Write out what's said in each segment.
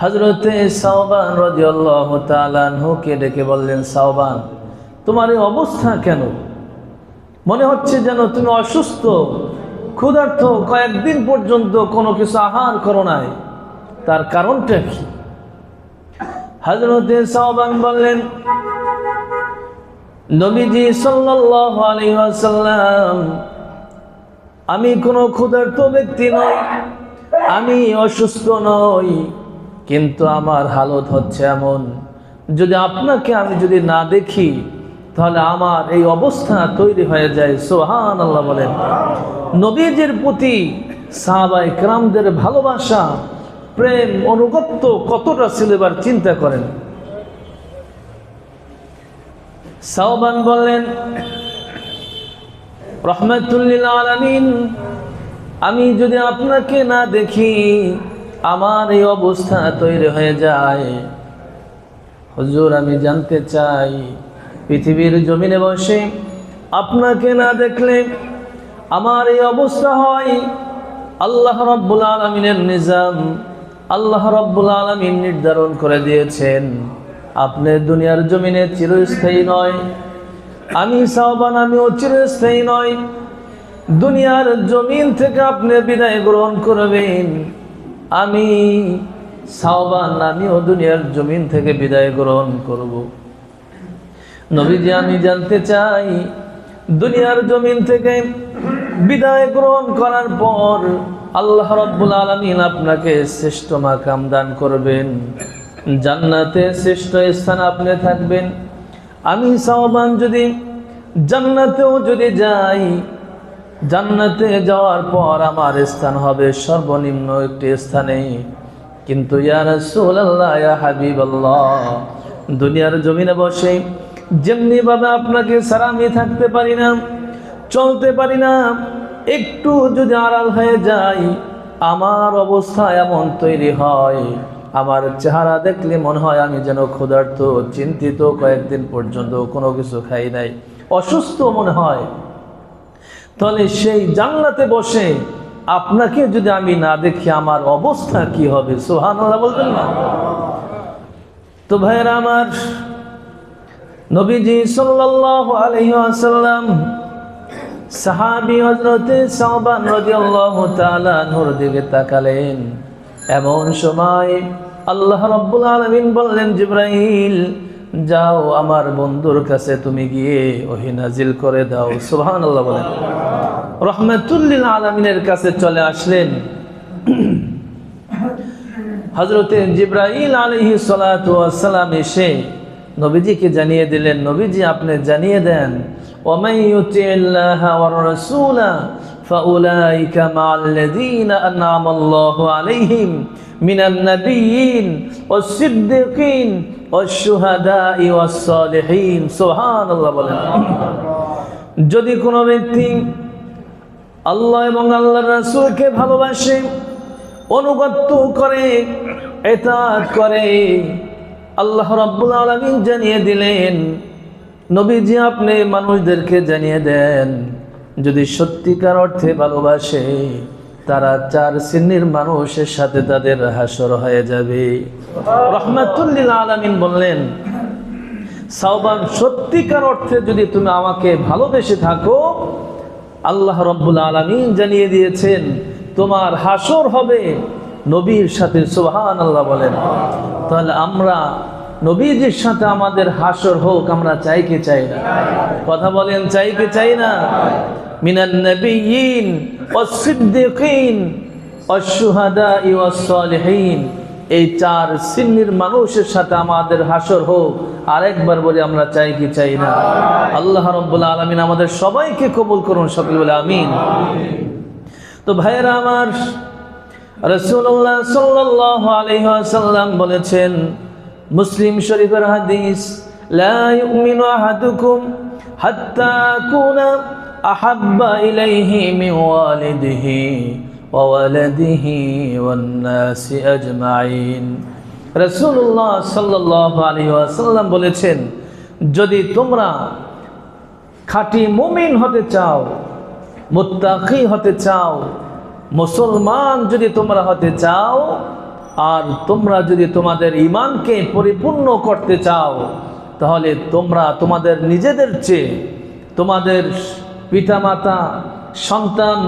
হযরতে সাওবান রাদিয়াল্লাহু তাআলা আনহুকে ডেকে বললেন, সাওবান, তোমার এই অবস্থা কেন? মনে হচ্ছে যেন তুমি অসুস্থ, ক্ষুধার্ত, কয়েকদিন পর্যন্ত কোনো কিছু আহার করো নাই। তার কারণটা কি? হযরতে সাওবান বললেন, নবীজি সাল্লাল্লাহু আলাইহি ওয়াসাল্লাম, আমি কোনো ক্ষুধার্ত ব্যক্তি নই, আমি অসুস্থ নই, কিন্তু আমার হালত হচ্ছে এমন, যদি আপনাকে আমি যদি না দেখি তাহলে আমার এই অবস্থা তৈরি হয়ে যায়। সুবহানাল্লাহ বলেন। নবীজির প্রতি সাহাবায়ে কেরামদের ভালোবাসা, প্রেম, অনুগত্য কতটা ছিল এবার চিন্তা করেন। সাওবান বললেন, রাহমাতুল লিল আলামিন, আমি যদি আপনাকে না দেখি আমার এই অবস্থা তৈরি হয়ে যায়। হুজুর, আমি জানতে চাই, পৃথিবীর জমিনে বসে আপনাকে না দেখলে আমার এই অবস্থা হয়। আল্লাহ রাব্বুল আলামিনের নিজাম, আল্লাহ রাব্বুল আলামিন নির্ধারণ করে দিয়েছেন, আপনি দুনিয়ার জমিনে চিরস্থায়ী নয়। আমি সাওবান, আমিও চিরস্থায়ী নয়। দুনিয়ার জমিন থেকে আপনি বিদায় গ্রহণ করবেন। আমি সাওবান, আমিও দুনিয়ার জমিন থেকে বিদায় গ্রহণ করব। নবীজি, আমি জানতে চাই, দুনিয়ার জমিন থেকে বিদায় গ্রহণ করার পর আল্লাহ রাব্বুল আলামিন আপনাকে শ্রেষ্ঠ মাকাম দান করবেন, জান্নাতে শ্রেষ্ঠ স্থান আপনি থাকবেন। আমি সাওবান যদি জান্নাতেও যদি যাই, জান্নাতে যাওয়ার পর আমার স্থান হবে সর্বনিম্ন একটি স্থানে। কিন্তু ইয়া রাসূলুল্লাহ, ইয়া হাবিবাল্লাহ, দুনিয়ার জমিনে বসে যেমনি ভাবে আপনাকে ছাড়া আমি থাকতে পারি না, চলতে পারি না। একটু যদি আড়াল হয়ে যাই, আমার অবস্থা এমন তৈরি হয়, আমার চেহারা দেখলে মনে হয় আমি যেন ক্ষুধার্ত, চিন্তিত, কয়েকদিন পর্যন্ত কোনো কিছু খাই নাই, অসুস্থ মনে হয়। তাহলে সেই জান্নাতে বসে আপনাকে যদি আমি না দেখি আমার অবস্থা কি হবে? সুবহানাল্লাহ বলবেন না? তো ভাইরা আমার, নবীজি সাল্লাল্লাহু আলাইহি ওয়াসাল্লাম সাহাবী হযরতে সাওবান রাদিয়াল্লাহু তাআলা আনহুর দিকে তাকালেন। এমন সময় আল্লাহ রাব্বুল আলামিন বললেন, জিবরাইল, যাও আমার বন্ধুর কাছে তুমি গিয়ে ওহী নাজিল করে দাও। সুবহানাল্লাহ বলেন। রাহমাতুল লিল আলামিনের কাছে চলে আসলেন হযরতে জিবরাইল আলাইহিস সালাতু ওয়াস সালাম। এসে নবীজিকে জানিয়ে দিলেন, নবীজি আপনি জানিয়ে দেন, ওয়ামান ইউতিল্লাহা ওয়ার রাসূলা ফাউলাইকা মা'আল্লাযীনা আন'আমা আল্লাহু আলাইহিম মিনান নাবিয়্যিন ওয়াস সিদ্দীকিন ওয়াশ শুহাদা'i ওয়াস সালিহিন। সুবহানাল্লাহ বলেন। যদি কোনো ব্যক্তি আল্লাহ এবং আল্লাহর রাসূলকে ভালোবাসে, অনুগত্য করে, ইতাআত করে, আল্লাহ রাব্বুল আলামিন জানিয়ে দিলেন, নবীজি আপনি মানুষদেরকে জানিয়ে দেন, যদি সত্যিকার অর্থে ভালোবাসে তারা 4 শ্রেণীর মানুষের সাথে তাদের হাসর হয়ে যাবে। রাহমাতুল লিল আলামিন বললেন, সাওবান, সত্যিকার অর্থে যদি তুমি আমাকে ভালোবেসে থাকো, আল্লাহ রাব্বুল আলামিন জানিয়ে দিয়েছেন তোমার হাসর হবে নবীর সাথে। সুবহানাল্লাহ বলেন। তাহলে আমরা নবীজির সাথে আমাদের হাসর হোক, আমরা চাই কি চাই না? কথা বলেন, চাই কি চাই না? মিনান নাবিয়্যিন ওয়াস সিদ্দীকিন ওয়াশ শুহাদা'i ওয়াস সালিহিন, এই 4 শ্রেণীর মানুষের সাথে আমাদের হাসর হোক। আরেকবার বলি, আমরা চাই কি চাই না? আল্লাহ রাব্বুল আলামিন আমাদের সবাইকে কবুল করুন, সকলে বলে আমিন। তো ভাইয়েরা আমার, রাসূলুল্লাহ সাল্লাল্লাহু আলাইহি ওয়াসাল্লাম বলেছেন, মুসলিম শরীফের হাদিস, লা ইউমিনু আহাদুকুম হাত্তা আকুনা আহাব্বা ইলাইহি মিন ওয়ালিদিহি ওয়া ওয়ালাদিহি ওয়ান নাসি আজমাইন। রাসূলুল্লাহ সাল্লাল্লাহু আলাইহি ওয়াসাল্লাম বলেছেন, যদি তোমরা খাঁটি মুমিন হতে চাও, মুত্তাকি হতে চাও, মুসলমান যদি তোমরা হতে চাও, আর তোমরা যদি তোমাদের ঈমানকে পরিপূর্ণ করতে চাও তাহলে তোমরা তোমাদের নিজেদের চেয়ে তোমাদের পিতামাতা, সন্তান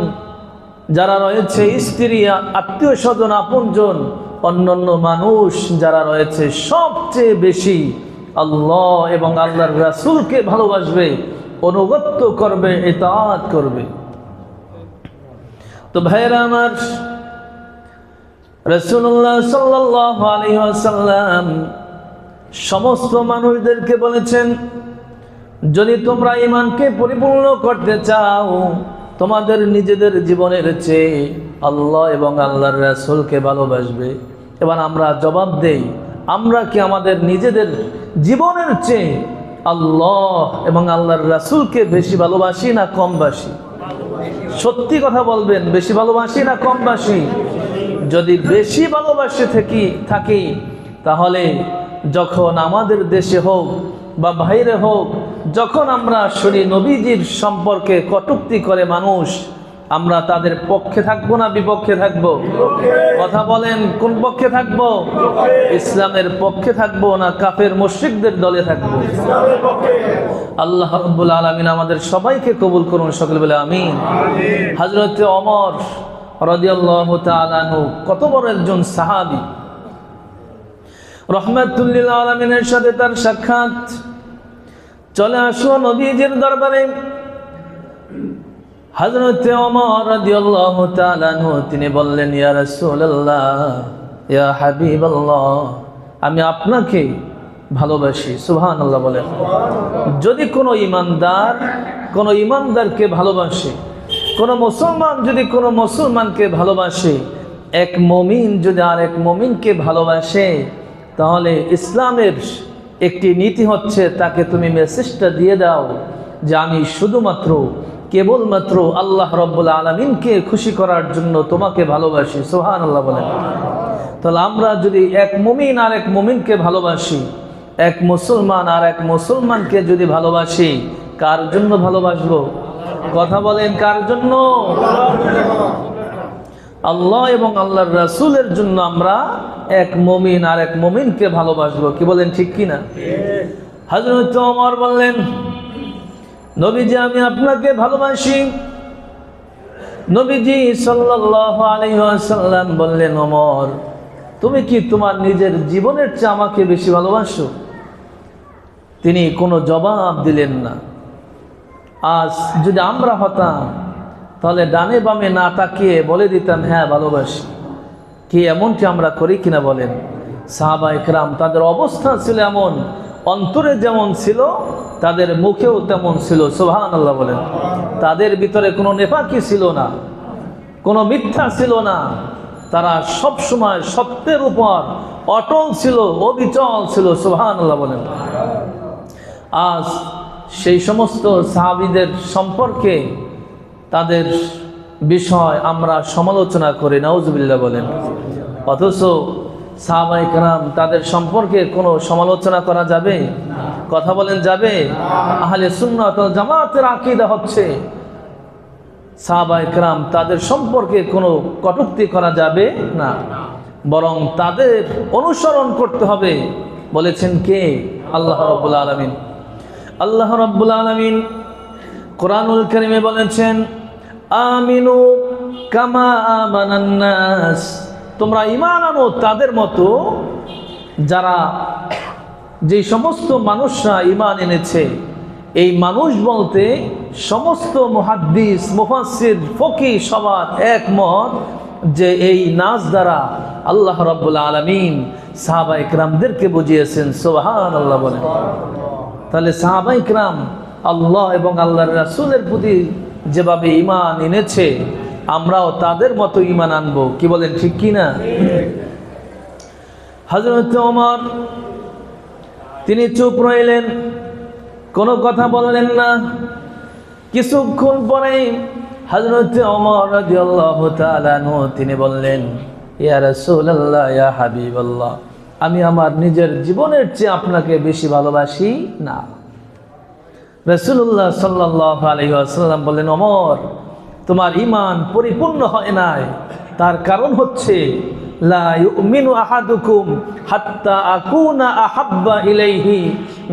যারা রয়েছে, স্ত্রী, আত্মীয় স্বজন, আপনজন, অন্যান্য মানুষ যারা রয়েছে, সবচেয়ে বেশি আল্লাহ এবং আল্লাহর রাসূলকে ভালোবাসবে, অনুগত্য করবে, ইতাআত করবে। তো ভাইরা আমার, রাসূলুল্লাহ সাল্লাল্লাহু আলাইহি ওয়াসাল্লাম সমস্ত মানুষদেরকে বলেছেন, যদি তোমরা ঈমানকে পরিপূর্ণ করতে চাও তোমাদের নিজেদের জীবনের চেয়ে আল্লাহ এবং আল্লাহর রাসূলকে ভালোবাসবে। এবার আমরা জবাব দেই, আমরা কি আমাদের নিজেদের জীবনের চেয়ে আল্লাহ এবং আল্লাহর রাসূলকে বেশি ভালোবাসি না কম বাসি? সত্যি কথা বলবেন, বেশি ভালোবাসি না কম বাসি? যদি বেশি ভালোবাসে থাকি তাহলে যখন আমাদের দেশে হোক বা বাইরে হোক, যখন আমরা শুনি নবীজির সম্পর্কে কটূক্তি করে মানুষ, আমরা তাদের পক্ষে থাকবো না বিপক্ষে থাকবো? কথা বলেন, কোন পক্ষে থাকবো? ইসলামের পক্ষে থাকবো না কাফের মুশরিকদের দলে থাকবো? আল্লাহ রাব্বুল আলামিন আমাদের সবাইকে কবুল করুন, সকলে বলে আমিন। হযরত ওমর রাদিয়াল্লাহু তাআলা আনহু কত বড় একজন সাহাবী, রাহমাতুল লিল আলামিনের সাথে তার সাক্ষাৎ। চলে আসো নবীজির দরবারে। হযরত ওমর রাদিয়াল্লাহু তাআলা আনহু তিনি বললেন, ইয়া রাসূলুল্লাহ, ইয়া হাবিবাল্লাহ, আমি আপনাকে ভালোবাসি। সুবহানাল্লাহ বলেন। যদি কোনো ইমানদারকে ভালোবাসে, কোনো মুসলমান যদি কোনো মুসলমানকে ভালোবাসে, এক মুমিন যদি আরেক মুমিনকে ভালোবাসে, তাহলে ইসলামের একটি নীতি হচ্ছে তাকে তুমি মেসেজটা দিয়ে দাও যে আমি শুধুমাত্র কেবলমাত্র আল্লাহ রাব্বুল আলামিনকে খুশি করার জন্য তোমাকে ভালোবাসি। সুবহানাল্লাহ বলেন। তাহলে আমরা যদি এক মুমিন আর এক মুমিনকে ভালোবাসি, এক মুসলমান আর এক মুসলমানকে যদি ভালোবাসি, কার জন্য ভালোবাসবো? কথা বলেন, কার জন্য? আল্লাহ এবং আল্লাহর রাসূলের জন্য আমরা এক মুমিন আর এক মুমিনকে ভালোবাসবো। কি বলেন, ঠিক কি না? হযরত ওমর বললেন, নবীজি আমি আপনাকে ভালোবাসি। নবীজি সাল্লাল্লাহু আলাইহি ওয়াসাল্লাম বললেন, ওমর তুমি কি তোমার নিজের জীবনের চেয়ে আমাকে বেশি ভালোবাসো? তিনি কোনো জবাব দিলেন না। আজ যদি আমরা হতাম তাহলে ডানে বামে না তাকিয়ে বলে দিতাম হ্যাঁ ভালোবাসি। কি এমনটি আমরা করি কিনা বলেন? সাহাবায়ে কেরাম তাদের অবস্থা ছিল এমন, অন্তরে যেমন ছিল তাদের মুখেও তেমন ছিল। সুবহানাল্লাহ বলেন। তাদের ভিতরে কোনো নেফাকি ছিল না, কোনো মিথ্যা ছিল না। তারা সব সময় সত্যের উপর অটল ছিল, অবিচল ছিল। সুবহানাল্লাহ বলেন। আজ সেই সমস্ত সাহাবীদের সম্পর্কে তাদের বিষয় আমরা সমালোচনা করি, নাউজুবিল্লাহ বলেন। অথচ সাহাবায়ে কেরাম তাদের সম্পর্কে কোনো সমালোচনা করা যাবে? কথা বলেন, যাবে? আহলে সুন্নাত ওয়াল জামাতের আকীদা হচ্ছে সাহাবায়ে কেরাম তাদের সম্পর্কে কোনো কটূক্তি করা যাবে না, বরং তাদের অনুসরণ করতে হবে। বলেছেন কে? আল্লাহ রাব্বুল আলামিন। আল্লাহ রাব্বুল আলামিন কোরআনুল কারীমে বলেছেন, আমিনু কামা আমানান নাস, তোমরা ঈমান আনো তাদের মতো যারা, যে সমস্ত মানুষরা ঈমান এনেছে। এই মানুষ বলতে সমস্ত মুহাদ্দিস, মুফাসসির, ফকিহ সবার একমত যে এই নাস দ্বারা আল্লাহ রাব্বুল আলামিন সাহাবায়ে কেরামদেরকে বুঝিয়েছেন। সুবহানাল্লাহ বলেন। তাহলে সাহাবায়ে কেরাম আল্লাহ এবং আল্লাহর রাসূলের প্রতি যেভাবে ঈমান এনেছে, আমরাও তাদের মতো ঈমান আনবো। কি বলেন, ঠিক কি না? হযরত ওমর তিনি চুপ রইলেন, কোনো কথা বললেন না। কিছুক্ষণ পরে হযরত ওমর রাদিয়াল্লাহু তাআলা আনহু তিনি বললেন, ইয়া রাসূলুল্লাহ, ইয়া হাবিবাল্লাহ, আমি আমার নিজের জীবনের চেয়ে আপনাকে বেশি ভালোবাসি না। রাসূলুল্লাহ সাল্লাল্লাহু আলাইহি ওয়াসাল্লাম বললেন, ওমর তোমার ঈমান পরিপূর্ণ হয় নাই। তার কারণ হচ্ছে লা ইউমিনু আহাদুকুম হাত্তা আকুনা আহাব্বা ইলাইহি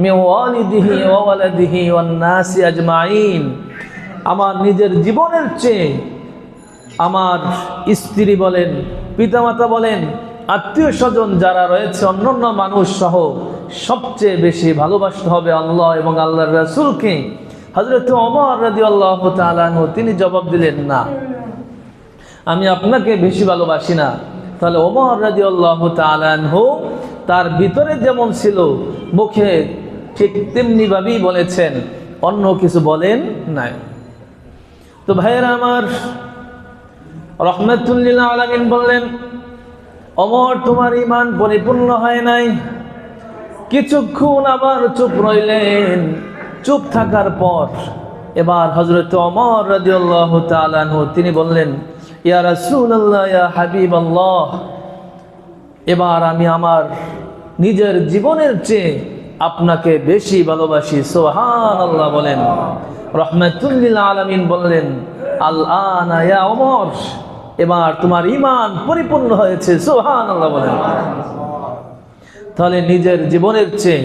মিন ওয়ালিদিহি ওয়া ওয়ালাদিহি ওয়ান নাসি আজমাইন। আমার নিজের জীবনের চেয়ে আমার স্ত্রী বলেন, পিতামাতা বলেন, আত্মীয় স্বজন যারা রয়েছে, অন্যান্য মানুষ সহ সবচেয়ে বেশি ভালোবাসতে হবে আল্লাহ এবং আল্লাহর রাসূলকে। হযরত ওমর রাদিয়াল্লাহু তাআলা আনহু তিনি জবাব দিলেন, না, আমি আপনাকে বেশি ভালোবাসি না। তাহলে ওমর রাদিয়াল্লাহু তাআলা আনহু তার ভিতরে যেমন ছিল মুখে ঠিক তেমনি ভাবেই বলেছেন, অন্য কিছু বলেন নাই। তো ভাইয়েরা আমার, রাহমাতুল লিল আলামিন বললেন, ওমর তোমার ঈমান পরিপূর্ণ হয় নাই। কিছুক্ষণ আবার চুপ রইলেন। চুপ থাকার পর এবার হযরত ওমর রাদিয়াল্লাহু তাআলা আনহু তিনি বললেন, ইয়া রাসূলুল্লাহ, ইয়া হাবিবাল্লাহ, এবার আমি আমার নিজের জীবনের চেয়ে আপনাকে বেশি ভালোবাসি। সুবহানাল্লাহ বলেন। রাহমাতুল লিল আলামিন বললেন, আল আনা ইয়া ওমর, এবার তোমার ঈমান পরিপূর্ণ হয়েছে। সুবহানাল্লাহ বলেন। তাহলে নিজের জীবনের চেয়ে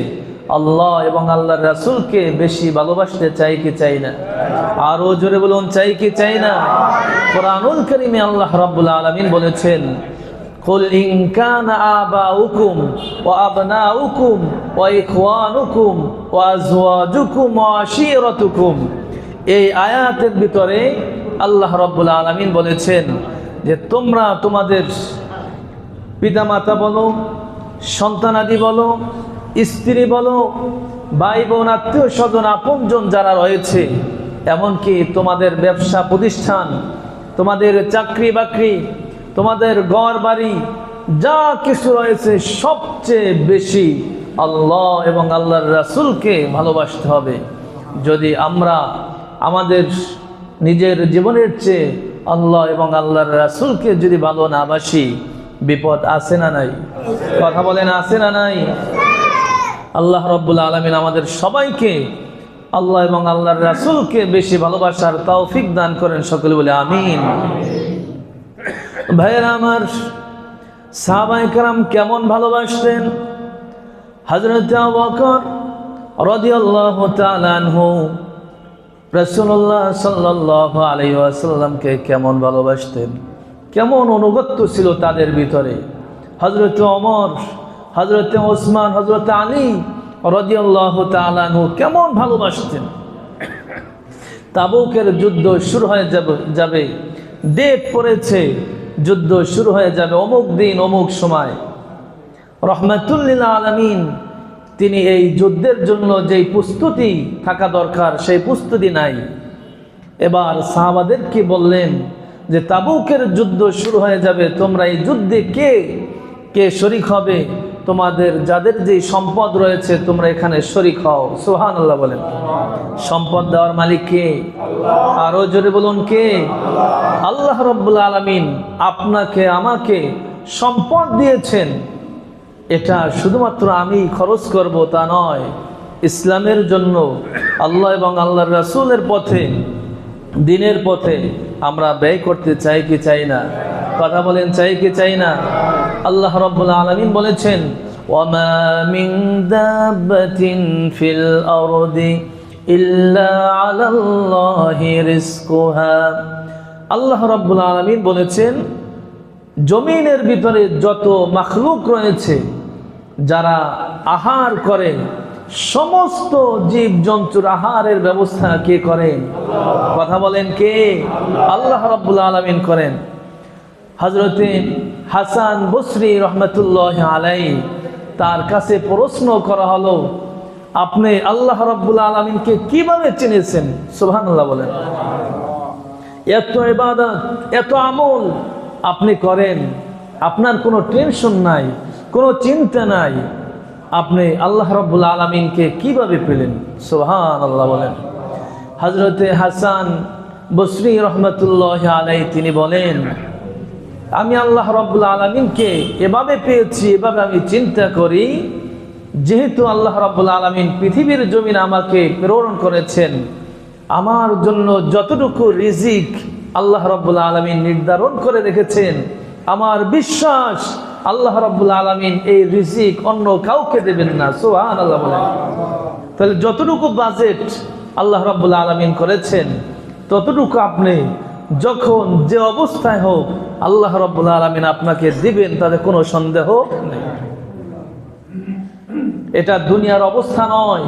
আল্লাহ এবং আল্লাহর রাসূলকে বেশি ভালোবাসতে চাই কি চাই না? আরো জোরে বলুন, চাই কি চাই না? কোরআনুল কারীমে আল্লাহ রাব্বুল আলামিন বলেছেন, কুল ইন কানা আবাউকুম ওয়া আবনাউকুম ওয়া ইখওয়ানুকুম ওয়া আজওয়াজুকুম ওয়া আশীরাতুকুম। এই আয়াতের ভিতরে আল্লাহ রাব্বুল আলামিন বলেছেন যে তোমরা তোমাদের পিতামাতা বলো, সন্তানাদি বলো, স্ত্রী বলো, ভাই বোন, আত্মীয় স্বজন, আপনজন যারা রয়েছে, এমনকি তোমাদের ব্যবসা প্রতিষ্ঠান, তোমাদের চাকরি বাকরি, তোমাদের ঘর বাড়ি, যা কিছু রয়েছে, সবচেয়ে বেশি আল্লাহ এবং আল্লাহর রাসূলকে ভালোবাসতে হবে। যদি আমরা আমাদের নিজের জীবনের চেয়ে আল্লাহ এবং আল্লাহর রাসূলকে যদি ভালো না বাসি, বিপদ আছে না নাই? কথা বলেন, আছে না নাই? আল্লাহ রাব্বুল আলামিন আমাদের সবাইকে আল্লাহ এবং আল্লাহর রাসূলকে বেশি ভালোবাসার তৌফিক দান করেন। সকলে বলে আমিন। ভাইয়েরা আমার, সাহাবায়ে কেরাম কেমন ভালোবাসতেন? হযরত আবু বকর রাদিয়াল্লাহু তাআলা আনহু রাসূলুল্লাহ সাল্লাল্লাহু আলাইহি ওয়াসাল্লামকে কেমন ভালোবাসতেন, কেমন অনুগত্য ছিল তাদের ভিতরে। হযরত ওমর, হযরত ওসমান, হযরত আলী রাদিয়াল্লাহু তাআলা আনহু কেমন ভালোবাসতেন। তাবুকের যুদ্ধ শুরু হয়ে যাবে, ডেট পড়েছে, যুদ্ধ শুরু হয়ে যাবে অমুক দিন অমুক সময়। রাহমাতুল লিল আলামিন তিনি এই যুদ্ধের জন্য যেই প্রস্তুতি থাকা দরকার সেই প্রস্তুতি নাই। এবার সাহাবাদেরকে বললেন যে তাবুকের যুদ্ধ শুরু হয়ে যাবে, তোমরা এই যুদ্ধে কে কে শরীক হবে? তোমাদের যাদের যে সম্পদ রয়েছে তোমরা এখানে শরীক হও। সুবহানাল্লাহ বলেন। সম্পদ দেওয়ার মালিক কে? আরো জোরে বলুন, কে? আল্লাহ রাব্বুল আলামিন আপনাকে আমাকে সম্পদ দিয়েছেন। এটা শুধুমাত্র আমি খরচ করব তা নয়, ইসলামের জন্য, আল্লাহ এবং আল্লাহর রাসূলের পথে, দ্বীনের পথে আমরা ব্যয় করতে চাই কি চাই না? কথা বলেন, চাই কি চাই না? আল্লাহ রাব্বুল আলামিন বলেছেন, ওয়ামা মিন দাব্বাতিন ফিল আরদি ইল্লা আলাল্লাহি রিজকুহা। আল্লাহ রাব্বুল আলামিন বলেছেন, জমিনের ভিতরে যত মাখলুক রয়েছে, যারা আহার করে, সমস্ত জীব জন্তুর আহারের ব্যবস্থা কে করেন? কথা বলেন, কে? আল্লাহ রাব্বুল আলামিন করেন। হযরতে হাসান বসরি রহমাতুল্লাহি আলাইহি তার কাছে প্রশ্ন করা হলো, আপনি আল্লাহ রাব্বুল আলামিনকে কিভাবে চিনেছেন? সুবহানাল্লাহ বলেন। এত ইবাদত, এত আমল আপনি করেন, আপনার কোনো টেনশন নাই, কোনো চিন্তা নাই, আপনি আল্লাহ রাব্বুল আলামিনকে কিভাবে পেলেন? সুবহানাল্লাহ বলেন। হযরতে হাসান বসরি রহমাতুল্লাহি আলাইহি তিনি বলেন, আমি আল্লাহ রাব্বুল আলামিনকে এভাবে পেয়েছি, এভাবে আমি চিন্তা করি, যেহেতু আল্লাহ রাব্বুল আলামিন পৃথিবীর জমিনে আমাকে প্রেরণ করেছেন, আমার জন্য যতটুকু রিজিক আল্লাহ রাব্বুল আলামিন নির্ধারণ করে রেখেছেন, আমার বিশ্বাস আল্লাহ রাব্বুল আলামিন এই রিজিক অন্য কাউকে দেবেন না। সুবহানাল্লাহ বলেন। তাহলে যতটুকু বাজেট আল্লাহ রাব্বুল আলামিন করেছেন ততটুকু আপনি যখন যে অবস্থায় হোক আল্লাহ রাব্বুল আলামিন আপনাকে দিবেন, তাতে কোনো সন্দেহ নেই। এটা দুনিয়ার অবস্থা নয়,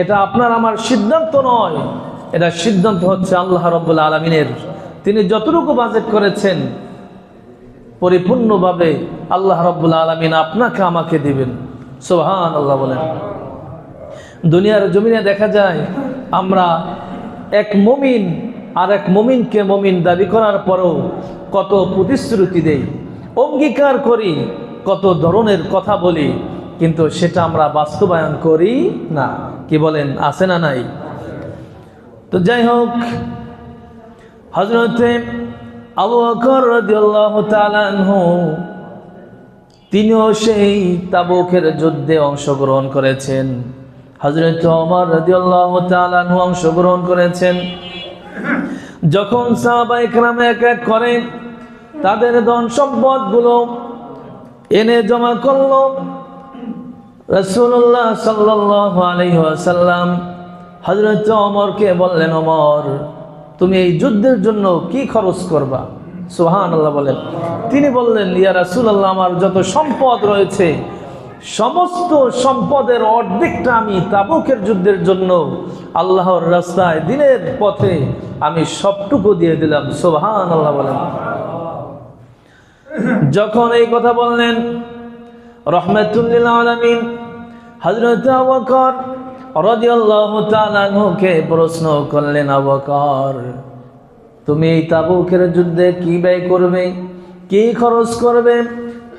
এটা আপনার আমার সিদ্ধান্ত নয়, এটা সিদ্ধান্ত হচ্ছে আল্লাহ রাব্বুল আলামিনের। তিনি যতটুকু বাজেট করেছেন পরিপূর্ণভাবে আল্লাহ রাব্বুল আলামিন আপনাকে আমাকে দিবেন। সুবহানাল্লাহ বলেন। দুনিয়ার জমিনে দেখা যায় আমরা এক মুমিন আর এক মুমিনকে মুমিন দাবি করার পরেও কত প্রতিশ্রুতি দেই, অঙ্গীকার করি, কত ধরনের কথা বলি, কিন্তু সেটা আমরা বাস্তবায়ন করি না। কি বলেন, আছে না নাই? তো যাই হোক, হযরতে আবু বকর রাদিয়াল্লাহু তাআলা আনহু তিনিও সেই তাবুকের যুদ্ধে অংশগ্রহণ করেছেন। হযরত ওমর রাদিয়াল্লাহু তাআলা আনহু অংশগ্রহণ করেছেন। যখন সাহাবায়ে কেরাম এক এক করে তাদের ধন সম্পদগুলো এনে জমা করলো, রাসূলুল্লাহ সাল্লাল্লাহু আলাইহি ওয়াসাল্লাম হযরত ওমরকে বললেন, ওমর তুমি এই যুদ্ধের জন্য কি খরচ করবা? সুবহানাল্লাহ বলেন। তিনি বললেন, ইয়া রাসূলুল্লাহ, আমার যত সম্পদ রয়েছে সমস্ত সম্পদের অর্ধেকটা আমি তাবুকের যুদ্ধের জন্য আল্লাহর রাস্তায় দিনের পথে আমি সবটুকু দিয়ে দিলাম। সুবহানাল্লাহ বলেন। যখন এই কথা বললেন, রাহমাতুল লিল আলামিন হযরত আবু বকর রাদিয়াল্লাহু তাআলা আনহুকে প্রশ্ন করলেন, আবু বকর তুমি এই তাবুকের যুদ্ধে কি ব্যয় করবে, কি খরচ করবে,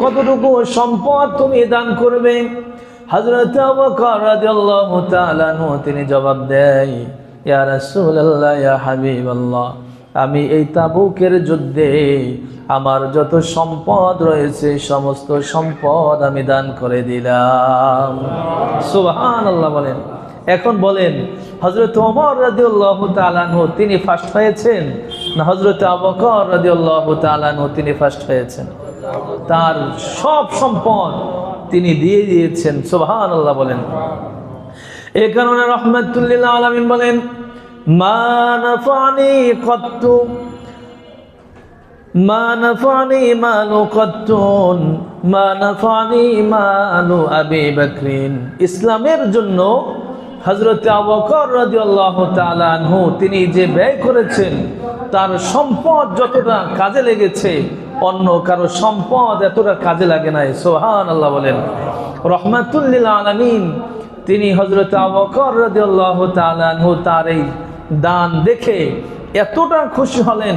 কতটুকু সম্পদ তুমি দান করবে? হযরত আবু বকর রাদিয়াল্লাহু তাআলা আনহু তিনি জবাব দেয়, ইয়া রাসূলুল্লাহ, ইয়া হাবিবাল্লাহ, আমি এই তাবুকের যুদ্ধে আমার যত সম্পদ রয়েছে সমস্ত সম্পদ আমি দান করে দিলাম। সুবহানাল্লাহ বলেন। এখন বলেন, হযরত ওমর রাদিয়াল্লাহু তাআলা আনহু তিনি ফার্স্ট হয়েছেন না হযরত আবু বকর রাদিয়াল্লাহু তাআলা আনহু তিনি ফার্স্ট হয়েছেন? তার সব সম্পদ তিনি দিয়ে দিয়েছেন। সুবহানাল্লাহ বলেন। এই কারণে রাহমাতুল লিল আলামিন বলেন, মা নাফানি কত্তু মা নাফানি মালু কত্তুন মা নাফানি মালু আবি বকরিন। ইসলামের জন্য হযরত আবু বকর রাদিয়াল্লাহু তাআলা আনহু তিনি যে ব্যয় করেছেন তার সম্পদ যতটা কাজে লেগেছে অন্য কারো সম্পদ এতটা কাজে লাগে নাই। সুবহানাল্লাহ বলেন। রাহমাতুল লিল আলামিন তিনি হযরত আবু বকর রাদিয়াল্লাহু তাআলা আনহু তার এই দান দেখে এতটা খুশি হলেন,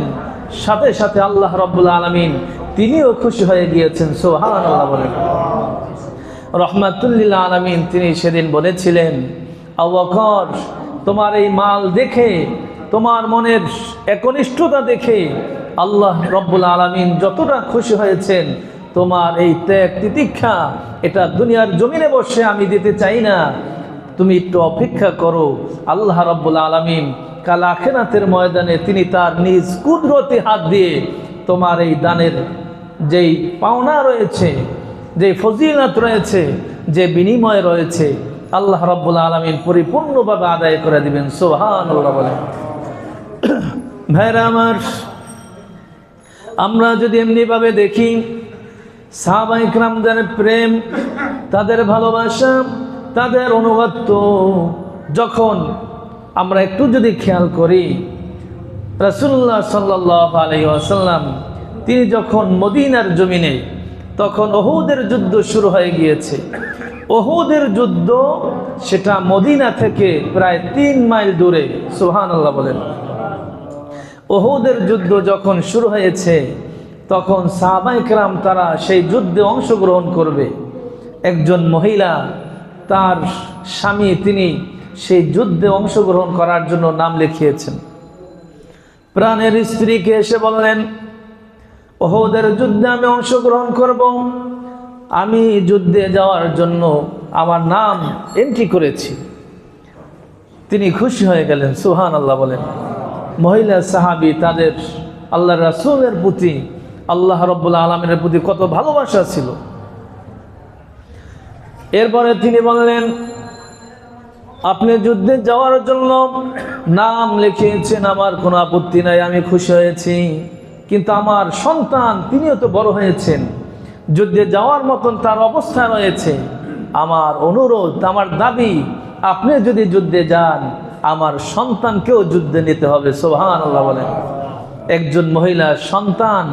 সাথে সাথে আল্লাহ রাব্বুল আলামিন তিনিও খুশি হয়ে গিয়েছেন। সুবহানাল্লাহ বলেন। রাহমাতুল লিল আলামিন তিনি সেদিন বলেছিলেন, আবু বকর তোমার এই মাল দেখে, তোমার মনের একনিষ্ঠতা দেখে আল্লাহ রাব্বুল আলামিন যতটা খুশি হয়েছেন, তোমার এই ত্যাগ তিতিক্ষা এটা দুনিয়ার জমিনে বসে আমি দিতে চাই না, তুমি একটু অপেক্ষা করো। আল্লাহ রাব্বুল আলামিন কাল আখিরাতের ময়দানে তিনি তার নিজ কুদরতি হাত দিয়ে তোমার এই দানের যেই পাওনা রয়েছে, যে ফজিলত রয়েছে, যে বিনিময় রয়েছে আল্লাহ রাব্বুল আলামিন পরিপূর্ণভাবে আদায় করে দিবেন। সুবহানাল্লাহ বলেন। ভাইরা আমার, আমরা যদি এমনিভাবে দেখি সাহাবায়ে কেরামদের প্রেম, তাদের ভালোবাসা, তাদের অনুগত্য যখন আমরা একটু যদি খেয়াল করি, রাসূলুল্লাহ সাল্লাল্লাহু আলাইহি ওয়াসাল্লাম তিনি যখন মদিনার জমিনে, তখন উহুদের যুদ্ধ শুরু হয়ে গিয়েছে। উহুদের যুদ্ধ সেটা মদিনা থেকে প্রায় 3 মাইল দূরে। সুবহানাল্লাহ বলেন। উহুদের যুদ্ধ যখন শুরু হয়েছে তখন সাহাবায়ে কেরাম তারা সেই যুদ্ধে অংশগ্রহণ করবে। একজন মহিলা তার স্বামী তিনি সেই যুদ্ধে অংশগ্রহণ করার জন্য নাম লিখিয়েছেন। প্রাণের স্ত্রীকে এসে বললেন, উহুদের যুদ্ধে আমি অংশগ্রহণ করব, আমি যুদ্ধে যাওয়ার জন্য আমার নাম এন্ট্রি করেছি। তিনি খুশি হয়ে গেলেন। সুবহানাল্লাহ বলেন। মহিলা সাহাবী তাদের আল্লাহর রাসূলের প্রতি আল্লাহ রাব্বুল আলামিনের প্রতি কত ভালোবাসা ছিল। এরপরে তিনি বললেন, আপনি যুদ্ধে যাওয়ার জন্য নাম লিখিয়েছেন, আমার কোনো আপত্তি নাই, আমি খুশি হয়েছি। কিন্তু আমার সন্তান, তিনিও তো বড় হয়েছেন, যুদ্ধে যাওয়ার মতন তার অবস্থা রয়েছে। আমার অনুরোধ, আমার দাবি, আপনি যদি যুদ্ধে যান আমার সন্তানকেও যুদ্ধে নিতে হবে। সুবহানাল্লাহ বলেন। একজন মহিলা সন্তান,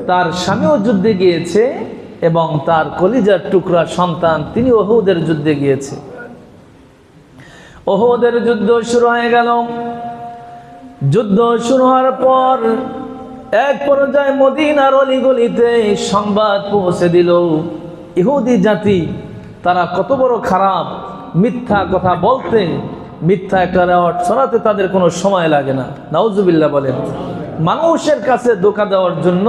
তার স্বামীও যুদ্ধে গিয়েছে এবং তার কলিজার টুকরা সন্তান তিনি উহুদের যুদ্ধে গিয়েছে। উহুদের যুদ্ধ শুরু হয়ে গেল। যুদ্ধ শুরু হওয়ার পর এক পর্যায়ে মদিনার অলিগলিতে সংবাদ পৌঁছে দিল, ইহুদি জাতি তারা কত বড় খারাপ, মিথ্যা কথা বলতে, মিথ্যা একটা রেওয়াজ ছড়াতে তাদের কোনো সময় লাগে না। নাউজুবিল্লাহ বলেন। মানুষের কাছে ধোঁকা দেওয়ার জন্য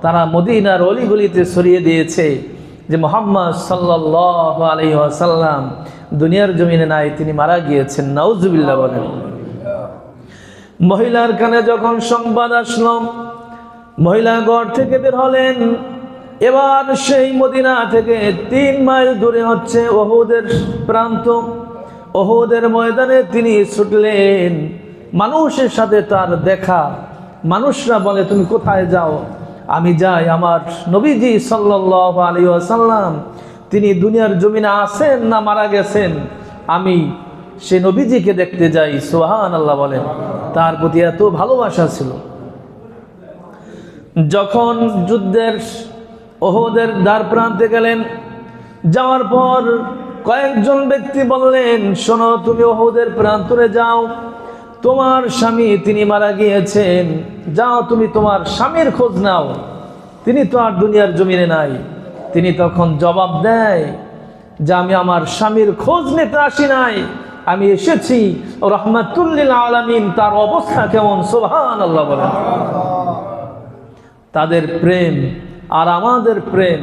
তারা মদিনার অলিগলিতে ছড়িয়ে দিয়েছে যে মুহাম্মদ সাল্লাল্লাহু আলাইহি ওয়াসাল্লাম দুনিয়ার জমিনে নাই, তিনি মারা গিয়েছেন। নাউজুবিল্লাহ বলেন। মহিলার কানে যখন সংবাদ আসলো, মহিলা ঘর থেকে বের হলেন। এবার সেই মদিনা থেকে 3 মাইল দূরে হচ্ছে উহুদের প্রান্ত। উহুদের ময়দানে তিনি ছুটলেন। মানুষের সাথে তার দেখা। মানুষরা বলে, তুমি কোথায় যাও? আমি যাই, আমার নবীজি সাল্লাল্লাহু আলাইহি ওয়াসাল্লাম তিনি দুনিয়ার জমিনে আছেন না মারা গেছেন, আমি সে নবীজিকে দেখতে যাই। সুবহানাল্লাহ বলেন। তার প্রতি এত ভালোবাসা ছিল। যখন যুদ্ধের উহুদের দ্বার প্রান্তে গেলেন, যাওয়ার পর কয়েকজন ব্যক্তি বললেন, শোনো, তুমি উহুদের প্রান্তরে যাও, তোমার স্বামী তিনি মারা গিয়েছেন, যাও তুমি তোমার স্বামীর খোঁজ নাও, তিনি তো আর দুনিয়ার জমিনে নাই। তিনি তখন জবাব দেয় যে আমি আমার স্বামীর খোঁজ নিতে আসি নাই, আমি এসেছি রাহমাতুল লিল আলামিন, তার অবস্থা কেমন। সুবহানাল্লাহ বলেন। তাদের প্রেম আর আমাদের প্রেম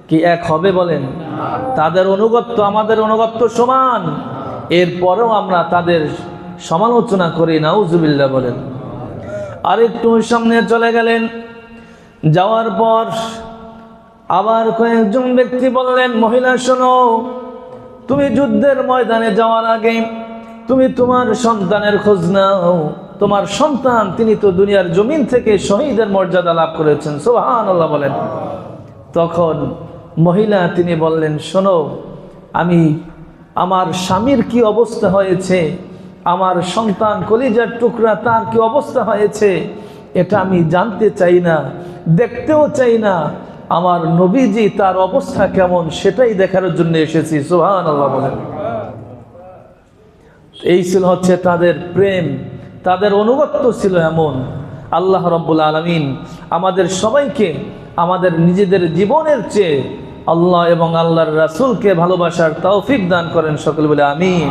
কি এক হবে বলেন? তাদের অনুগত্য আমাদের অনুগত্য সমান, এরপরেও আমরা তাদের সমালোচনা করি। নাউজুবিল্লাহ বলেন। আরেকটু সামনে চলে গেলেন। যাওয়ার পর আবার কয়েকজন ব্যক্তি বললেন, মহিলা শোনো, তুমি যুদ্ধের ময়দানে যাওয়ার আগে তুমি তোমার সন্তানের খোঁজ নাও, তোমার সন্তান তিনি তো দুনিয়ার জমিন থেকে শহীদের মর্যাদা লাভ করেছেন। সুবহানাল্লাহ বলেন। তখন মহিলা তিনি বললেন, শোনো, আমি আমার স্বামীর কি অবস্থা হয়েছে, আমার সন্তান কলিজার টুকরা তার কি অবস্থা হয়েছে, এটা আমি জানতে চাই না, দেখতেও চাই না। আমার নবীজি তার অবস্থা কেমন সেটাই দেখার জন্য এসেছি। সুবহানাল্লাহ বলেন। এই ছিল হচ্ছে তাদের প্রেম, তাদের অনুগত্য ছিল এমন। আল্লাহ রাব্বুল আলামিন আমাদের সবাইকে আমাদের নিজেদের জীবনের চেয়ে আল্লাহ এবং আল্লাহর রাসূলকে ভালোবাসার তৌফিক দান করেন। সকলে বলে আমিন।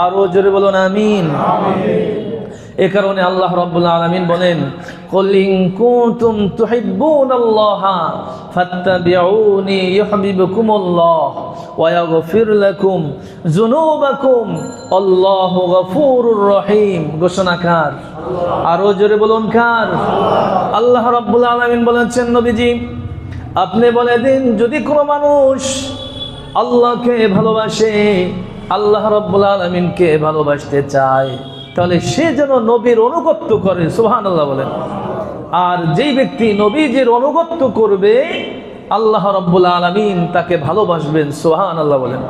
আরো জোরে বলুন আমিন। এ কারণে আল্লাহ রাব্বুল আলামিন বলেন, কুল ইন কুনতুম তুহিব্বুনাল্লাহা ফাত্তাবিউনি ইউহিব্বুকুমুল্লাহ ওয়া ইয়াগফির লাকুম যুনুবাকুম আল্লাহু গফুরুর রহিম। ঘোষণাকার আরো জোরে বলুন কার? আল্লাহ রাব্বুল আলামিন বলেছেন, নবীজি আপনি বলে দিন, যদি কোনো মানুষ আল্লাহকে ভালোবাসে, আল্লাহ রাব্বুল আলামিনকে ভালোবাসতে চায়, তাহলে সে যেন নবীর অনুগত্য করে। সুবহানাল্লাহ বলেন। আর যেই ব্যক্তি নবীজির অনুগত্য করবে আল্লাহ রাব্বুল আলামিন তাকে ভালোবাসবেন। সুবহানাল্লাহ বলেন।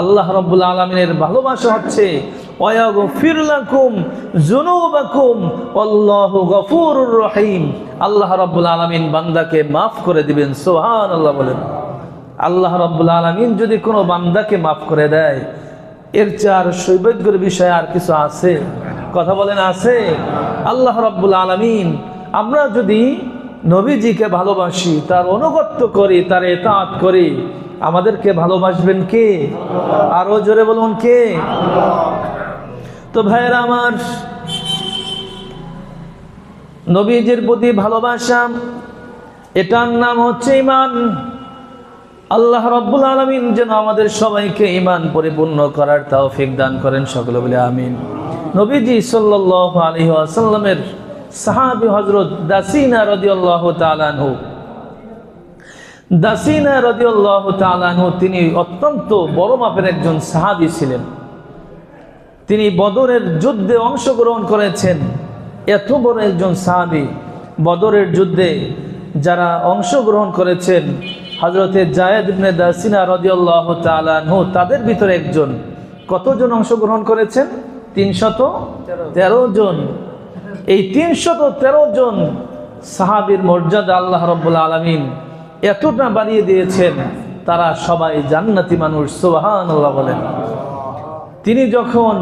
আল্লাহ রাব্বুল আলামিনের ভালোবাসা হচ্ছে ওয়াগফির লাকুম যুনুবাকুম আল্লাহু গফুরুর রহিম। আল্লাহ রাব্বুল আলামিন বান্দাকে মাফ করে দিবেন। সুবহানাল্লাহ বলেন। আল্লাহ রাব্বুল আলামিন যদি কোনো বান্দাকে মাফ করে দেয়, এর চেয়ে আর সৌভাগ্যের বিষয় আর কিছু আছে? কথা বলেন, আছে? আল্লাহ রাব্বুল আলামিন, আমরা যদি নবীজিকে ভালোবাসি, তার অনুগত্য করি, তার ইতাআত করি, আমাদেরকে ভালোবাসবেন কে? আরো জোরে বলুন কে? তো ভাইয়েরা আমার, নবীজির প্রতি ভালোবাসা, এটার নাম হচ্ছে ঈমান। আল্লাহ রাব্বুল আলামিন যেন আমাদের সবাইকে ঈমান পরিপূর্ণ করার তৌফিক দান করেন। সকলে বলে আমিন। নবীজি সাল্লাল্লাহু আলাইহি ওয়াসাল্লামের সাহাবী হযরত দাসিনা রাদিয়াল্লাহু তাআলা আনহু। দাসিনা রাদিয়াল্লাহু তাআলা আনহু তিনি অত্যন্ত বড় মাপের একজন সাহাবী ছিলেন। তিনি বদরের যুদ্ধে অংশগ্রহণ করেছেন। এত বড় একজন সাহাবী, বদরের যুদ্ধে যারা অংশগ্রহণ করেছেন হযরতে যায়েদ ইবনে দাসিনা রাদিয়াল্লাহু তাআলা আনহু তাদের ভিতরে একজন। কতজন অংশগ্রহণ করেছেন? 313 জন। এই 313 জন সাহাবীর মর্যাদা আল্লাহ রাব্বুল আলামিন এতটা বাড়িয়ে দিয়েছেন, তারা সবাই জান্নাতি মানুষ। সুবহানাল্লাহ বলেন। তিনি যখন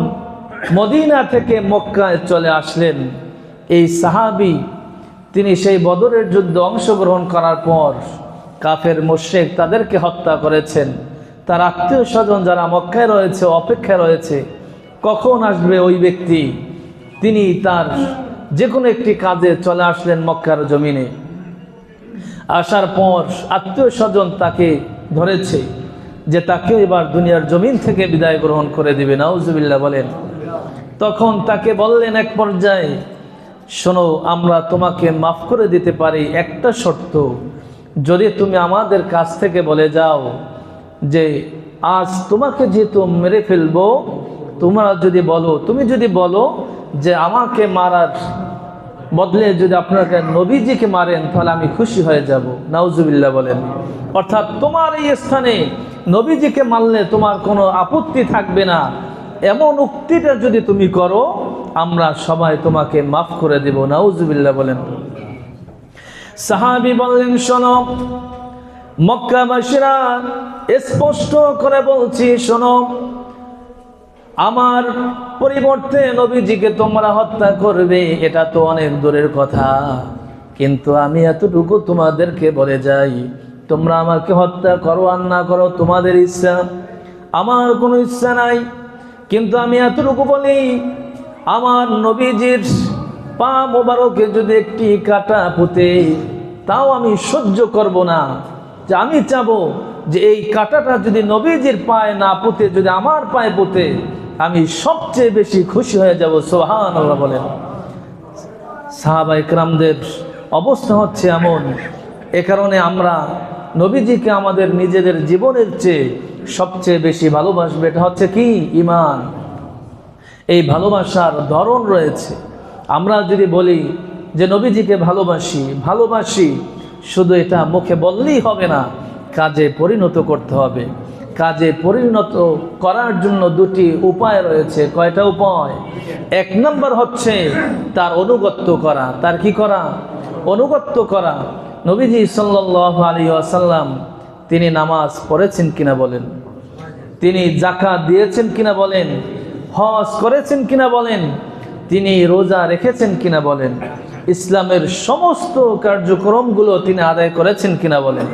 মদিনা থেকে মক্কায় চলে আসলেন, এই সাহাবী তিনি সেই বদরের যুদ্ধে অংশগ্রহণ করার পর কাফের মুশরিক তাদেরকে হত্যা করেছেন। তার আত্মীয় স্বজন যারা মক্কায় রয়েছে অপেক্ষায় রয়েছে কখন আসবে ওই ব্যক্তি। তিনি তার যে কোনো একটি কাজে চলে আসলেন মক্কার জমিনে। আসার পর আত্মীয় স্বজন তাকে ধরেছে যে তাকে এবার দুনিয়ার জমিন থেকে বিদায় গ্রহণ করে দিবে। নাউজুবিল্লাহ বলেন। তখন তাকে বললেন এক পর্যায়ে, শোনো, আমরা তোমাকে মাফ করে দিতে পারি, একটা শর্ত, যদি তুমি আমাদের কাছ থেকে বলে যাও যে আজ তোমাকে যেহেতু মেরে ফেলবো, তুমি যদি বলো যে আমাকে মারার বদলে যদি আপনাকে নবীজিকে মারেন তাহলে আমি খুশি হয়ে যাব। নাউজুবিল্লাহ বলেন। অর্থাৎ তোমার এই স্থানে নবীজিকে মারলে তোমার কোনো আপত্তি থাকবে না, এমন উক্তিটা যদি তুমি করো আমরা সবাই তোমাকে মাফ করে দেব। নাউজুবিল্লাহ বলেন। সাহাবী বললেন, শোনো মক্কাবাসীরা, স্পষ্ট করে বলছি, শোনো, আমার পরিবর্তে নবীজিকে তোমরা হত্যা করবে এটা তো অনেক দূরের কথা, কিন্তু আমি এতটুকু তোমাদেরকে বলে যাই, তোমরা আমাকে হত্যা করো আর না করো তোমাদের ইচ্ছা, আমার কোনো ইচ্ছা নাই। কিন্তু আমি এতটুকু বলি, আমার নবীজির পা মোবারকে যদি একটি কাঁটা পুঁতে তাও আমি সহ্য করব না। যে আমি চাবো যে এই কাঁটাটা যদি নবীজির পায়ে না পুঁতে যদি আমার পায়ে পুঁতে আমি সবচেয়ে বেশি খুশি হয়ে যাব। সুবহানাল্লাহ বলেন। সাহাবা ইকরামদের অবস্থা হচ্ছে এমন, এ কারণে আমরা নবীজিকে আমাদের নিজেদের জীবনের চেয়ে সবচেয়ে বেশি ভালোবাসবে। এটা হচ্ছে কি? ঈমান। এই ভালোবাসার ধরন রয়েছে। আমরা যদি বলি যে নবীজিকে ভালোবাসি, শুধু এটা মুখে বললেই হবে না, কাজে পরিণত করতে হবে। কাজে পরিণত করার জন্য দুটি উপায় রয়েছে। কয়টা উপায়? এক নম্বর হচ্ছে তার অনুগত্য করা। তার কি করা? অনুগত্য করা। নবীজি সাল্লাল্লাহু আলাইহি ওয়াসাল্লাম তিনি নামাজ পড়েছেন কিনা বলেন, তিনি যাকাত দিয়েছেন কিনা বলেন, হজ করেছেন কিনা বলেন, তিনি রোজা রেখেছেন কিনা বলেন, ইসলামের সমস্ত কার্যক্রমগুলো তিনি আদায় করেছেন কিনা বলেন।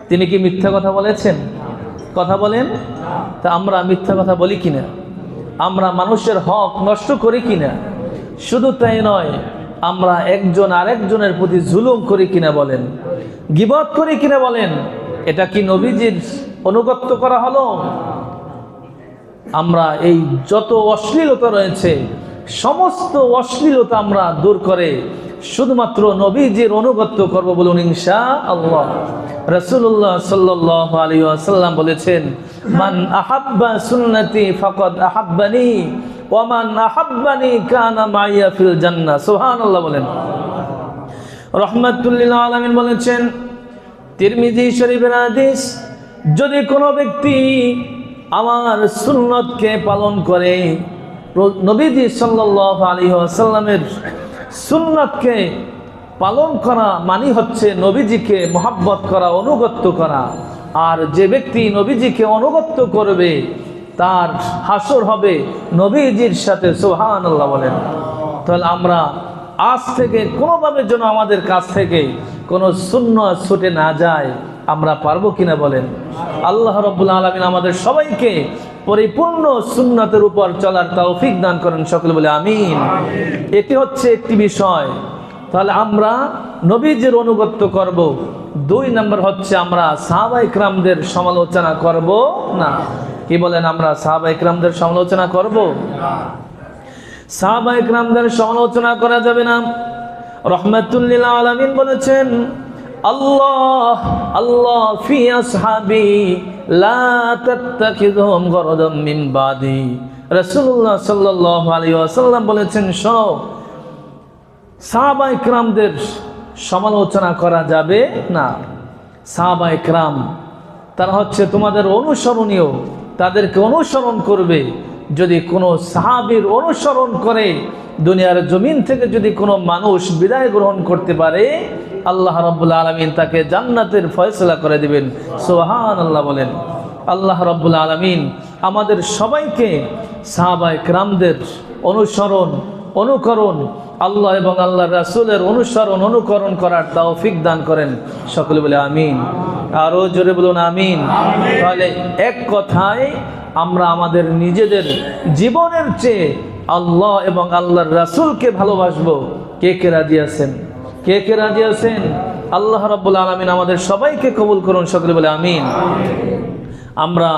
তিনি কি মিথ্যা কথা বলেছেন? কথা বলেন। তা আমরা মিথ্যা কথা বলি কিনা? আমরা মানুষের হক নষ্ট করি কিনা? শুধু তাই নয়, আমরা একজন আরেকজনের প্রতি জুলুম করি কিনা বলেন, গীবত করি কিনা বলেন। এটা কি নবীজির অনুগত্য করা হলো? আমরা এই যত অশ্লীলতা রয়েছে সমস্ত অশ্লীলতা আমরা দূর করে শুধুমাত্র নবীজির অনুগত্য করব, বলুন ইনশাআল্লাহ। রাসূলুল্লাহ সাল্লাল্লাহু আলাইহি ওয়াসাল্লাম বলেছেন, মান আহাব্বা সুন্নতি ফাকাদ আহাব্বানি ওয়া মান আহাব্বানি কানা মাইয়া ফিল জান্নাহ। সুবহানাল্লাহ বলেন। রাহমাতুল লিল আলামিন বলেছেন, তিরমিজি শরীফের হাদিস, যদি কোনো ব্যক্তি আমার সুন্নতকে পালন করে, নবীজি সাল্লাল্লাহু আলাইহি ওয়াসাল্লামের সুন্নতকে পালন করা মানে হচ্ছে নবীজিকে মহব্বত করা, অনুগত্য করা। আর যে ব্যক্তি নবীজিকে অনুগত্য করবে তার হাসর হবে নবীজির সাথে। সুবহানাল্লাহ বলেন। তাহলে আমরা আজ থেকে কোনোভাবে যেন আমাদের কাছ থেকে কোনো সুন্নাত ছুটে না যায়, আমরা পারবো কিনা বলেন। আল্লাহ রাব্বুল আলামিন আমাদের সবাইকে পরিপূর্ণ সুন্নাতের উপর চলার তৌফিক দান করেন, সকলে বলে আমিন। এটি হচ্ছে একটি বিষয়। তাহলে আমরা নবীজির অনুগত্য করব। দুই নম্বর হচ্ছে আমরা সাহাবা ইকরামদের সমালোচনা করব না। কি বলেন? আমরা সাহাবা ইকরামদের সমালোচনা করব। সাহাবায়ে কেরামদের সমালোচনা করা যাবে না। রাহমাতুল লিল আলামিন বলেছেন, আল্লাহ আল্লাহ ফি আসহাবি লা তাত্তাখিযুহুম গরাদাম মিন বাদি। রাসূলুল্লাহ সাল্লাল্লাহু আলাইহি ওয়াসাল্লাম বলেছেন, শোনো, সাহাবায়ে কেরামদের সমালোচনা করা যাবে না। সাহাবায়ে কেরাম তারা হচ্ছে তোমাদের অনুসরণীয়, তাদেরকে অনুসরণ করবে। যদি কোনো সাহাবীর অনুসরণ করে দুনিয়ার জমিন থেকে যদি কোনো মানুষ বিদায় গ্রহণ করতে পারে, আল্লাহ রাব্বুল আলামিন তাকে জান্নাতের ফয়সালা করে দিবেন। সুবহানাল্লাহ বলেন। আল্লাহ রাব্বুল আলামিন আমাদের সবাইকে সাহাবায়ে কেরামদের অনুসরণ, অনুকরণ, আল্লাহ এবং আল্লাহর রাসূলের অনুসরণ, অনুকরণ করার তৌফিক দান করেন। সকলে বলে আমিন। আরো জোরে বলুন আমিন। তাহলে এক কথায় আমরা আমাদের নিজেদের জীবনের চেয়ে আল্লাহ এবং আল্লাহর রাসূলকে ভালোবাসবো। কে কে রাজি আছেন? কে কে রাজি আছেন? আল্লাহ রাব্বুল আলামিন আমাদের সবাইকে কবুল করুন। সকলে বলে আমিন। আমরা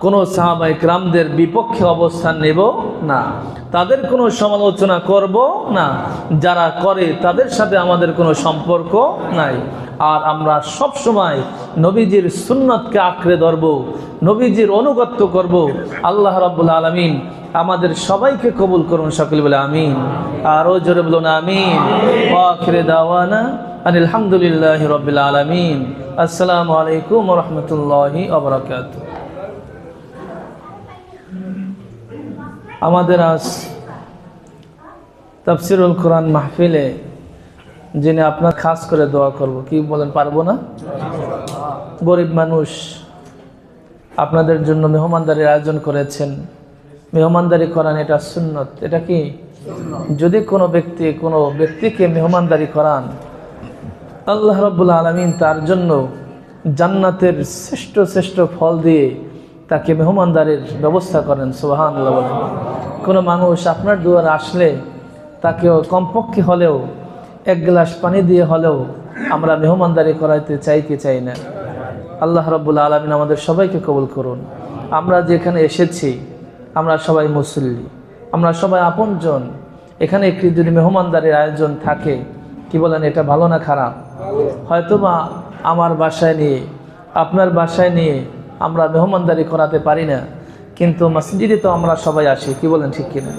কোনো সাহাবায়ে কেরামদের বিপক্ষে অবস্থান নেব না, তাদের কোনো সমালোচনা করব না। যারা করে তাদের সাথে আমাদের কোনো সম্পর্ক নাই। আর আমরা সব সময় নবীজির সুন্নতকে আঁকড়ে ধরব, নবীজির আনুগত্য করব। আল্লাহ রাব্বুল আলামিন আমাদের সবাইকে কবুল করুন। সকলে বলে আমিন। আরো জোরে বলুন আমিন। ওয়া আখিরু দাওয়ানা আনিল হামদুলিল্লাহি রাব্বিল আলামিন। আসসালামু আলাইকুম ওয়া রাহমাতুল্লাহি ওয়া বারাকাতুহু। আমাদের আজ তাফসিরুল কোরআন মাহফিলে যিনি আপনার খাস করে দোয়া করব, কি বলেন, পারবো না? গরিব মানুষ, আপনাদের জন্য মেহমানদারির আয়োজন করেছেন। মেহমানদারি করান, এটা সুন্নত। এটা কি? যদি কোনো ব্যক্তিকে মেহমানদারি করান, আল্লাহ রাব্বুল আলামিন তার জন্য জান্নাতের শ্রেষ্ঠ শ্রেষ্ঠ ফল দিয়ে তাকে মেহমানদারির ব্যবস্থা করেন। সুবহানাল্লাহ বলেন। কোনো মানুষ আপনার দুয়ারে আসলে তাকে কমপক্ষে হলেও এক গ্লাস পানি দিয়ে হলেও আমরা মেহমানদারি করাইতে চাই কি চাই না? আল্লাহ রাব্বুল আলামিন আমাদের সবাইকে কবুল করুন। আমরা যেখানে এসেছি আমরা সবাই মুসল্লি, আমরা সবাই আপনজন। এখানে একটি যদি মেহমানদারির আয়োজন থাকে, কি বলেন, এটা ভালো না খারাপ? হয়তোবা আমার বাসায় নিয়ে, আপনার বাসায় নিয়ে আমরা মেহমানদারি করাতে পারি না, কিন্তু মসজিদে তো আমরা সবাই আসি, কি বলেন, ঠিক কিনা?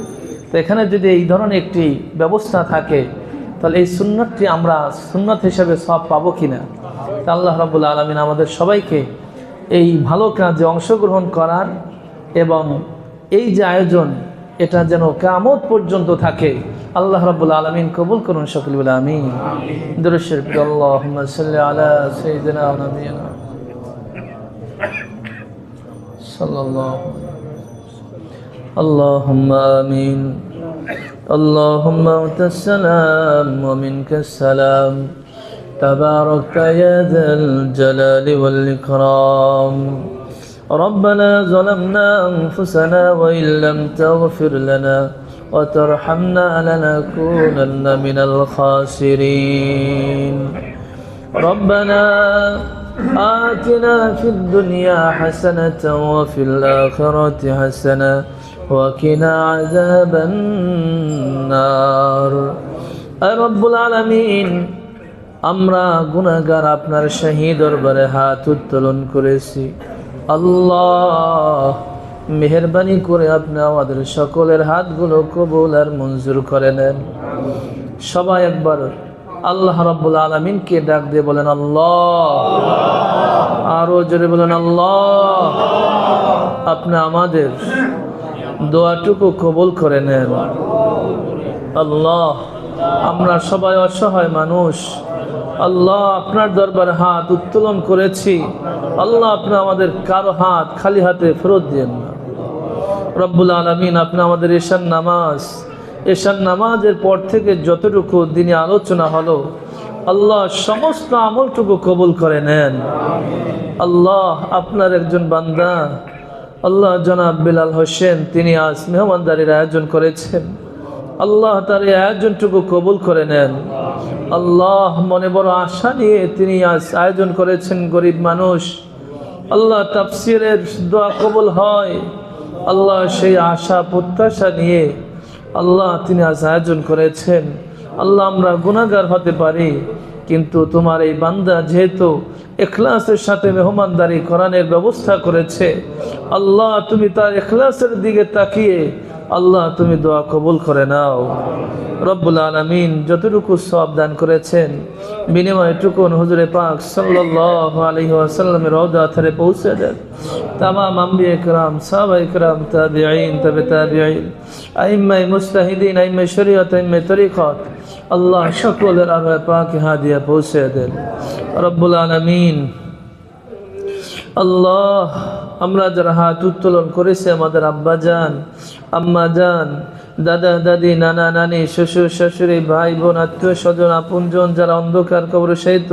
তো এখানে যদি এই ধরনের একটি ব্যবস্থা থাকে, তাহলে এই সুন্নতটি আমরা সুন্নত হিসেবে সব পাবো কিনা? তা আল্লাহ রাব্বুল আলামিন আমাদের সবাইকে এই ভালো কাজে অংশগ্রহণ করার এবং এই যে আয়োজন, এটা যেন কিয়ামত পর্যন্ত থাকে, আল্লাহ রাব্বুল আলামিন কবুল করুন। সকলে বলে আমিন। দুরূদ শরীফ। আল্লাহুম্মা সাল্লি আলা সাইয়্যিদিনা ওয়া নাবিয়িনা সাল্লাল্লাহু আল্লাহুম্মা আমিন। আল্লাহুম্মা আনতাস সালাম ওয়া মিনকাস সালাম তাবারাকতা ইয়া যাল জালালি ওয়াল ইকরাম। ربنا ظلمنا أنفسنا وإن لم تغفر لنا وترحمنا لنكونن من الخاسرين. ربنا آتنا في الدنيا حسنة وفي الآخرة حسنة وقنا عذاب النار. رب العالمين আমরা গুনাহগার আপনার শাহী দরবারে হাত উত্তোলন করেছি। আল্লাহ, মেহেরবানি করে আপনি আমাদের সকলের হাতগুলো কবুল আর মঞ্জুর করে নেন। সবাই একবার আল্লাহ রাব্বুল আলামিনকে ডাক দিয়ে বলেন আল্লাহ। আরো জোরে বলেন আল্লাহ। আপনি আমাদের দোয়াটুকু কবুল করে নেন। আল্লাহ, আমরা সবাই অসহায় মানুষ। আল্লাহ, আপনার দরবারে হাত উত্তোলন করেছি। আল্লাহ, আপনি আমাদের কারো হাত খালি হাতে ফেরত দিয়েন না। রব্বুল আলামিন, আপনি আমাদের এশার নামাজের পর থেকে যতটুকু দিনে আলোচনা হলো, আল্লাহ সমস্ত আমলটুকু কবুল করে নেন। আল্লাহ, আপনার একজন বান্দা আল্লাহ জনাব বিলাল হোসেন, তিনি আজ মেহমানদারির আয়োজন করেছেন। আল্লাহ, তার এই আয়োজনটুকু কবুল করে নেন। আল্লাহ, মনে বড় আশা নিয়ে তিনি আজ আয়োজন করেছেন। গরিব মানুষ, আল্লাহ তাফসীরের দোয়া কবুল হয়। আল্লাহ, সেই আশা প্রত্যাশা নিয়ে আল্লাহ তিনি আজ আয়োজন করেছেন। আল্লাহ আমরা গুনাহগার হতে পারি, কিন্তু তোমার এই বান্দা যেহেতু ইখলাসের সাথে মেহমানদারি কোরআনের ব্যবস্থা করেছে, আল্লাহ তুমি তার ইখলাসের দিকে তাকিয়ে আল্লাহ তুমি দোয়া কবুল করে নাও। রব্বুল আলামিন যতটুকু সওয়াব দান করেছেন বিনিময়টুকু হুজুরে পাক সাল্লাল্লাহু আলাইহি ওয়াসাল্লামের রওজা ধারে পৌঁছে দেন। তামাম আম্বিয়া কিরাম, সাহাবায়ে কিরাম, তাবিঈন, তাবে তাবিঈন, আইম্মায়ে মুজতাহিদিন, আইম্মায়ে শরীয়ত, আইম্মায়ে তরিকত, আল্লাহ সকলের আরওয়াহ পাকে হাদিয়া পৌঁছে দেন। রব্বুল আলামিন আল্লাহ আমরা যারা হাত উত্তোলন করেছে, আমাদের আব্বা জান, আম্মা জান, দাদা দাদি, নানা নানি, শ্বশুর শাশুড়ি, ভাই বোন, আত্মীয় স্বজন, আপনজন যারা অন্ধকার কবরে শায়িত,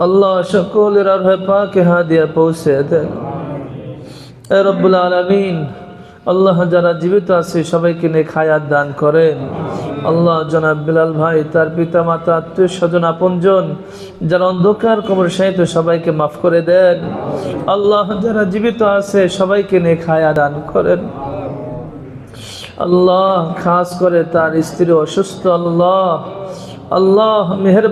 আল্লাহ সকলের আরওয়াহ পাকে হাদিয়া পৌঁছে দেন। এ রব্বুল আলামিন আল্লাহ যারা জীবিত আছে সবাইকে নেক হায়াত দান করেন। আল্লাহ জনাব বিলাল ভাই, তার পিতা মাতা, আত্মীয় স্বজন, আপনজন যারা অন্ধকার কবরে শায়িত সবাইকে মাফ করে দেন। আল্লাহ যারা জীবিত আছে সবাইকে নেক হায়াত দান করেন। আল্লাহ খাস করে তার স্ত্রী অসুস্থ, আল্লাহ মেহেরবানি